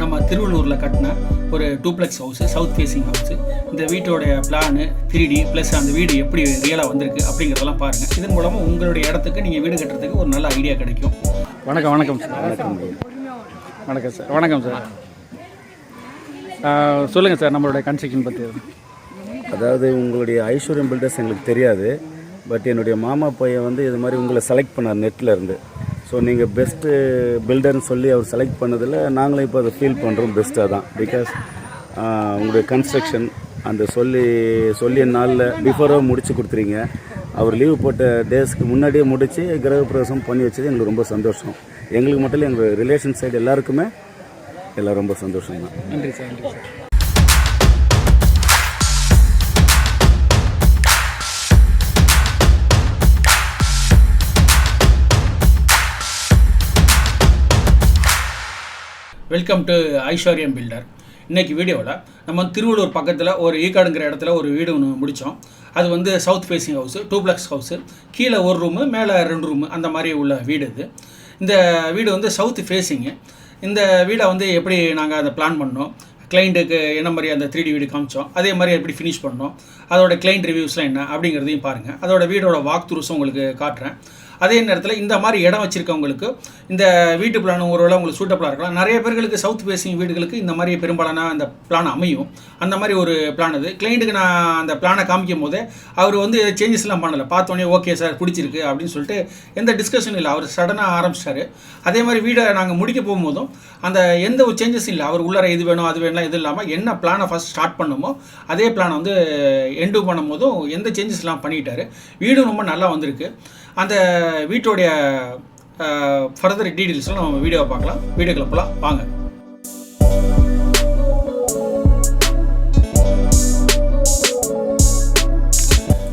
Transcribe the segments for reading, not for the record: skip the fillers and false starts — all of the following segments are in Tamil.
நம்ம திருவள்ளூரில் கட்டின ஒரு duplex house, south facing house. இந்த வீட்டோடைய பிளானு 3D ப்ளஸ் அந்த வீடு எப்படி ரியலாக வந்திருக்கு அப்படிங்கிறதெல்லாம் பாருங்கள். இதன் மூலமாக உங்களுடைய இடத்துக்கு நீங்கள் வீடு கட்டுறதுக்கு ஒரு நல்ல ஐடியா கிடைக்கும். வணக்கம் சார். வணக்கம் சார். சொல்லுங்கள் சார், நம்மளுடைய கன்ஸ்ட்ரக்ஷன் பற்றி. அதாவது உங்களுடைய ஐஸ்வர்யம் பில்டர்ஸ் எங்களுக்கு தெரியாது, பட் என்னுடைய மாமா பையன் வந்து இது மாதிரி உங்களை செலக்ட் பண்ணார் நெட்டில் இருந்து. ஸோ நீங்கள் பெஸ்ட்டு பில்டர்னு சொல்லி அவர் செலக்ட் பண்ணதில் நாங்களும் இப்போ அதை ஃபீல் பண்ணுறோம் பெஸ்ட்டாக தான். பிகாஸ் உங்களுடைய கன்ஸ்ட்ரக்ஷன் அந்த சொல்லிய நாளில் பிஃபோராக முடித்து கொடுத்துறீங்க. அவர் லீவு போட்ட டேஸ்க்கு முன்னாடியே முடித்து கிரகப்பிரவேசம் பண்ணி வச்சது எங்களுக்கு ரொம்ப சந்தோஷம். எங்களுக்கு மட்டும் இல்லை, எங்கள் ரிலேஷன் சைடு எல்லாருக்குமே எல்லாம் ரொம்ப சந்தோஷம் தான். நன்றி சார். வெல்கம் டு ஐஸ்வர்யம் பில்டர். இன்றைக்கி வீடியோவில் நம்ம திருவள்ளூர் பக்கத்தில் ஒரு ஈக்காடுங்கிற இடத்துல ஒரு வீடு ஒன்று முடித்தோம். அது வந்து south facing house, duplex house. கீழே ஒரு ரூமு, மேலே 2 ரூமு, அந்த மாதிரி உள்ள வீடு இது. இந்த வீடு வந்து சவுத் ஃபேஸிங்கு. இந்த வீடை வந்து எப்படி நாங்கள் அதை பிளான் பண்ணோம், கிளைண்ட்டுக்கு என்ன மாதிரி அந்த 3D வீடு காமிச்சோம், அதே மாதிரி எப்படி ஃபினிஷ் பண்ணோம், அதோட கிளைண்ட் ரிவ்யூஸ்லாம் என்ன அப்படிங்கிறதையும் பாருங்கள். அதோட வீடோட வாக் த்ரூஸும் உங்களுக்கு காட்டுறேன். அதே நேரத்தில் இந்த மாதிரி இடம் வச்சுருக்கவங்களுக்கு இந்த வீட்டு பிளான் ஒருவேளை உங்களுக்கு சூட்டபுளாக இருக்கலாம். நிறைய பேர்களுக்கு சவுத் ஃபேஸிங் வீடுகளுக்கு இந்த மாதிரி பெரும்பாலான அந்த பிளான் அமையும். அந்த மாதிரி ஒரு பிளான் இது. கிளைண்ட்டுக்கு நான் அந்த பிளானை காமிக்கும் போதே அவர் வந்து சேஞ்சஸ்லாம் பண்ணலை. பார்த்தோன்னே ஓகே சார் பிடிச்சிருக்கு அப்படின்னு சொல்லிட்டு எந்த டிஸ்கஷனும் இல்லை, அவர் சடனாக ஆரம்பிச்சிட்டாரு. அதே மாதிரி வீடை நாங்கள் முடிக்க போகும்போதும் அந்த எந்த ஒரு சேஞ்சஸும் இல்லை. அவர் உள்ளார இது வேணும் அது வேணும்லாம் இது இல்லாமல் என்ன பிளானை ஃபஸ்ட் ஸ்டார்ட் பண்ணுமோ அதே பிளானை வந்து எண்டு பண்ணும் போதும் எந்த சேஞ்சஸ்லாம் பண்ணிட்டாரு. வீடும் ரொம்ப நல்லா வந்திருக்கு. அந்த வீட்டோடைய ஃபர்தர் டீட்டெயில்ஸ்லாம் நம்ம வீடியோவை பார்க்கலாம். வீடியோக்குள்ள போகலாம் வாங்க.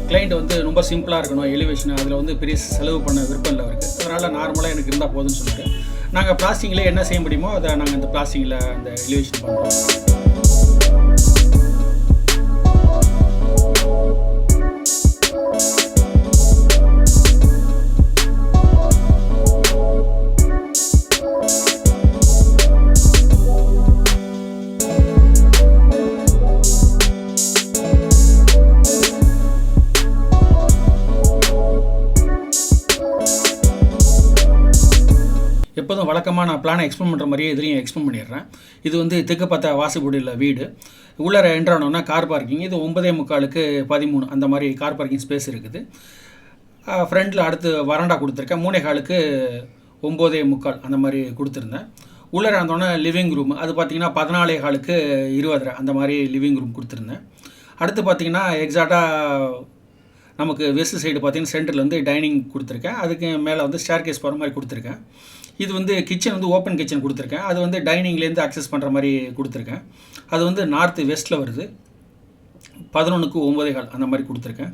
கிளைண்ட் வந்து ரொம்ப சிம்பிளாக இருக்கணும், எலிவேஷன் அதில் வந்து பெரிய செலவு பண்ண விருப்பம் இல்லை அவருக்கு. அதனால் நார்மலாக எனக்கு இருந்தால் போதும்னு சொல்லிட்டு நாங்கள் பிளாஸ்டிங்கில் என்ன செய்ய முடியுமோ அதை நாங்கள் இந்த பிளாஸ்டிங்கில் அந்த எலிவேஷன் பண்ணுறோம். எப்போதும் வழக்கமாக நான் பிளானை எக்ஸ்பிளைன் பண்ணுற மாதிரியே இதுலேயும் எக்ஸ்பிளைன் பண்ணிடுறேன். இது வந்து தெற்கு பார்த்த வாசப்படியில் வீடு. உள்ளார என்ட்ரானோன்னா கார் பார்க்கிங். இது 9:45க்கு 13 அந்த மாதிரி கார் பார்க்கிங் ஸ்பேஸ் இருக்குது. ஃப்ரண்ட்டில் அடுத்து வராண்டா கொடுத்துருக்கேன். 3:15க்கு 9:45 அந்த மாதிரி கொடுத்துருந்தேன். உள்ளார இருந்தோன்னே லிவிங் ரூம், அது பார்த்திங்கன்னா 14:15க்கு 20 அந்த மாதிரி லிவிங் ரூம் கொடுத்துருந்தேன். அடுத்து பார்த்திங்கன்னா எக்ஸாக்டாக நமக்கு வெஸ்ட் சைடு பார்த்திங்கன்னா சென்டரில் வந்து டைனிங் கொடுத்துருக்கேன். அதுக்கு மேலே வந்து ஸ்டேர் கேஸ் போகிற மாதிரி கொடுத்துருக்கேன். இது வந்து கிச்சன் வந்து ஓப்பன் கிச்சன் கொடுத்துருக்கேன். அது வந்து டைனிங்லேருந்து அக்சஸ் பண்ணுற மாதிரி கொடுத்துருக்கேன். அது வந்து நார்த்து வெஸ்ட்டில் வருது. 11க்கு 9:15 அந்த மாதிரி கொடுத்துருக்கேன்.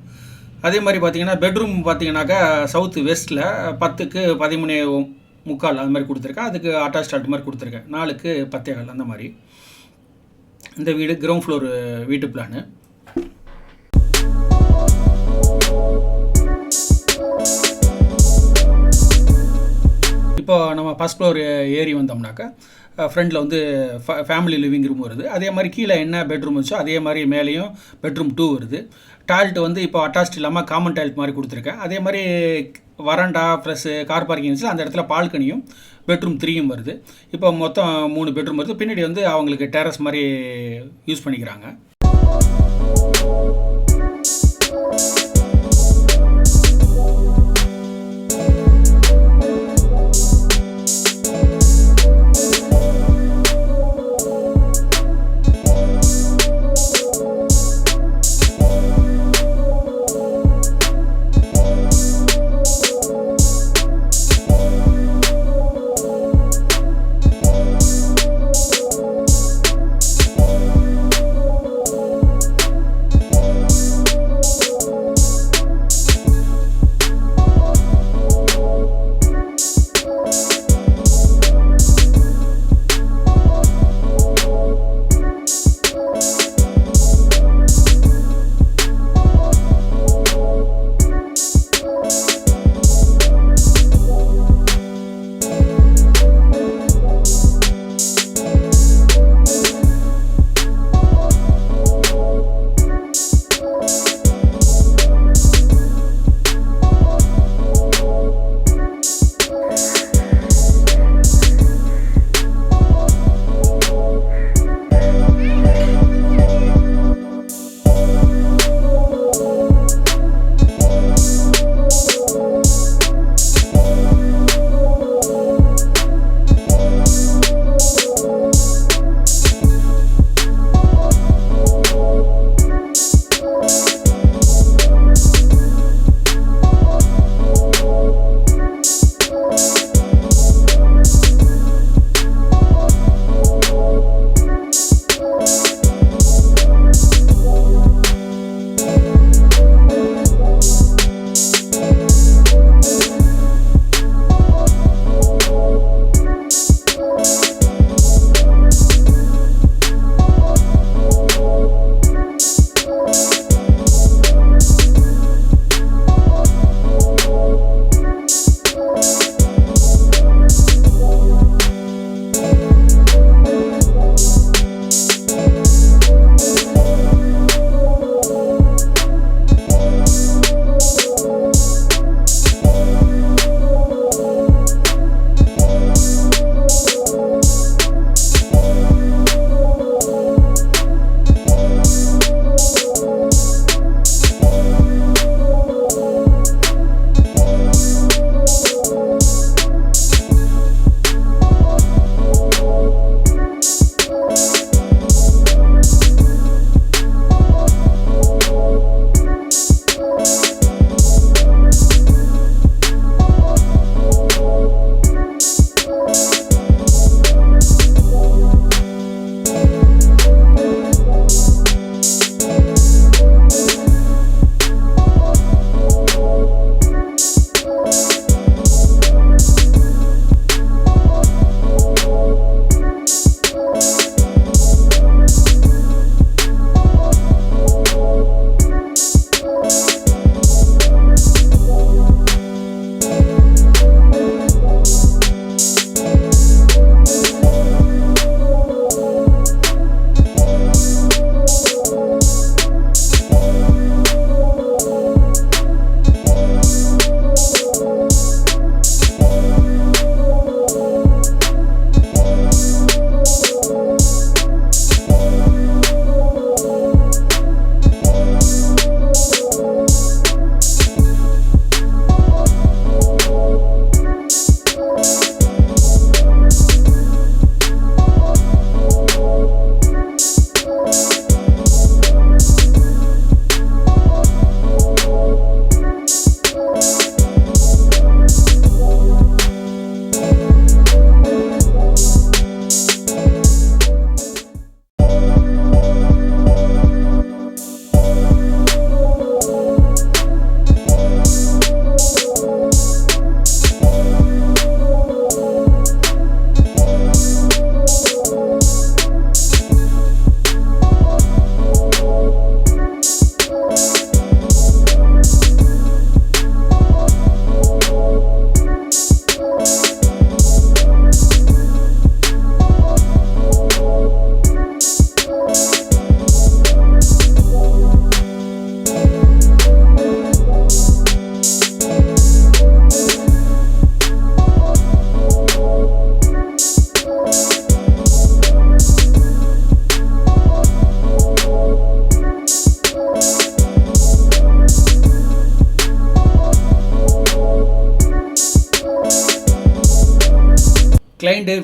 அதே மாதிரி பார்த்திங்கன்னா பெட்ரூம் பார்த்திங்கனாக்கா சவுத் வெஸ்ட்டில் 10க்கு 13:45 அந்த மாதிரி கொடுத்துருக்கேன். அதுக்கு அட்டாச் அது மாதிரி கொடுத்துருக்கேன். 4க்கு 10:15 அந்த மாதிரி. இந்த வீடு கிரவுண்ட் ஃப்ளோர் வீட்டு பிளானு. இப்போ நம்ம ஃபஸ்ட் ஃப்ளோர் ஏறி வந்தோம்னாக்கா ஃப்ரண்டில் வந்து ஃபேமிலி லிவிங் ரூம் வருது. அதே மாதிரி கீழே என்ன பெட்ரூம் வச்சோ அதே மாதிரி மேலேயும் பெட்ரூம் 2 வருது. டாய்லெட் வந்து இப்போ அட்டாச்ட் இல்லாமல் காமன் டாய்லெட் மாதிரி கொடுத்துருக்கேன். அதே மாதிரி வராண்டா ப்ளஸ் கார் பார்க்கிங் வச்சு அந்த இடத்துல பால்கனியும் பெட்ரூம் 3யும் வருது. இப்போ மொத்தம் 3 பெட்ரூம் வருது. பின்னாடி வந்து அவங்களுக்கு டெரஸ் மாதிரி யூஸ் பண்ணிக்கிறாங்க.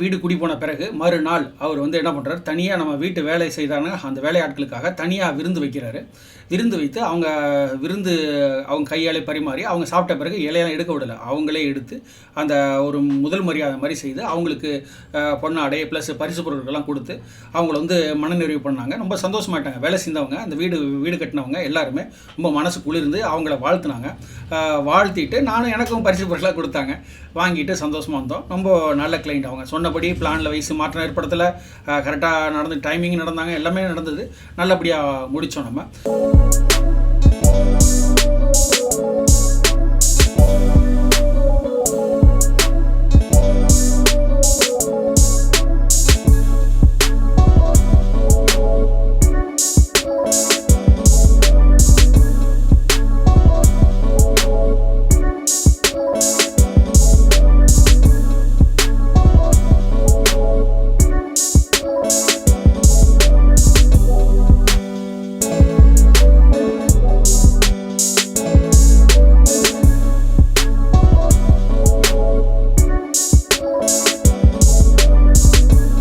வீடு குடி போன பிறகு மறுநாள் அவர் வந்து என்ன பண்ணுறாரு, தனியாக நம்ம வீட்டு வேலை செய்தாங்க அந்த வேலையாட்களுக்காக தனியாக விருந்து வைக்கிறாரு. விருந்து வைத்து அவங்க கையாலே பரிமாறி அவங்க சாப்பிட்ட பிறகு இலையெல்லாம் எடுக்க விடலை, அவங்களே எடுத்து அந்த ஒரு முதல் மரியாதை மாதிரி செய்து அவங்களுக்கு பொன்னாடை ப்ளஸ் பரிசு பொருட்கள்லாம் கொடுத்து அவங்கள வந்து மனநிறைவு பண்ணாங்க. ரொம்ப சந்தோஷமாயிட்டாங்க. வேலை செஞ்சவங்க, அந்த வீடு கட்டினவங்க எல்லாருமே ரொம்ப மனசு குளிர்ந்து அவங்கள வாழ்த்துனாங்க. வாழ்த்திட்டு எனக்கும் பரிசு பொருட்களாக கொடுத்தாங்க. வாங்கிட்டு சந்தோஷமாக வந்தோம். ரொம்ப நல்ல கிளைண்ட். அவங்க சொன்னபடி பிளானில் வயசு மாற்றம் ஏற்படுத்தலை, கரெக்டாக டைமிங் நடந்தாங்க, எல்லாமே நடந்தது. நல்லபடியாக முடித்தோம் நம்ம.